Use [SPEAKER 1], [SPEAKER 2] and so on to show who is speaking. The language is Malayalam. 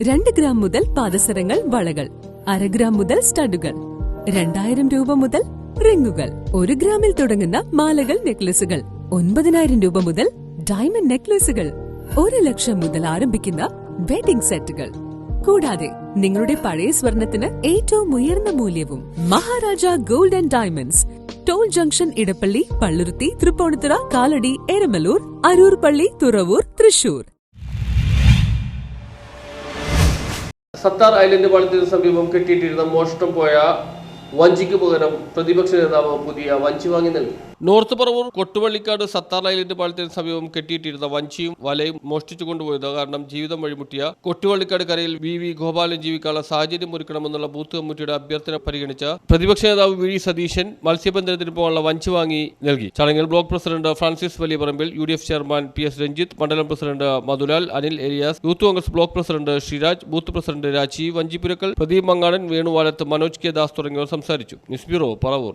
[SPEAKER 1] 2 ഗ്രാം മുതൽ പാദസരങ്ങൾ, വളകൾ, 1/2 ഗ്രാം മുതൽ സ്റ്റഡുകൾ, 2000 രൂപ മുതൽ റിങ്ങുകൾ, 1 ഗ്രാമിൽ തുടങ്ങുന്ന മാലകൾ, നെക്ലസുകൾ, 9000 രൂപ മുതൽ ഡയമണ്ട് നെക്ലസുകൾ, 1 ലക്ഷം മുതൽ ആരംഭിക്കുന്ന വെഡിംഗ് സെറ്റുകൾ. കൂടാതെ നിങ്ങളുടെ പഴയ സ്വർണത്തിന് ഏറ്റവും ഉയർന്ന മൂല്യവും. Maharaja gold and diamonds, toll junction, Edappally, Palluruthy, Tripunithura, Kalady, Eramalloor, Aroor പള്ളി, തുറവൂർ, തൃശൂർ.
[SPEAKER 2] സത്താർ ഐലൻഡ് പാളത്തിന് സമീപം കെട്ടിയിട്ടിരുന്ന മോഷണം പോയ വഞ്ചിക്ക് പകരം പ്രതിപക്ഷ നേതാവ് പുതിയ വഞ്ചി വാങ്ങി നൽകി. നോർത്ത് പറവൂർ കൊട്ടുവള്ളിക്കാട് സത്താർ ഐലൻഡ് പാളത്തിന് സമീപം കെട്ടിയിട്ടിരുന്ന വഞ്ചിയും വലയും മോഷ്ടിച്ചു കൊണ്ടുപോയത് കാരണം ജീവിതം വഴിമുട്ടിയ കൊട്ടുവള്ളിക്കാട് കരയിൽ വി ഗോപാലൻ ജീവിക്കാനുള്ള സാഹചര്യം ഒരുക്കണമെന്നുള്ള ബൂത്ത് കമ്മിറ്റിയുടെ അഭ്യർത്ഥന പരിഗണിച്ച പ്രതിപക്ഷ നേതാവ് വി സതീശൻ മത്സ്യബന്ധനത്തിന് പോകാനുള്ള വഞ്ചി വാങ്ങി നൽകി. ചടങ്ങിൽ block president Francis Valiyaparambil, UDF chairman PS Ranjith, മണ്ഡലം president Madhulal, Anil Elias, youth Congress block president Sreeraj, booth president Raji, Vanchipurakkal, Pradeep Mangadan, Venuvalath, Manoj K. Das തുടങ്ങിയവർ സംസാരിച്ചു. News bureau, Paravur.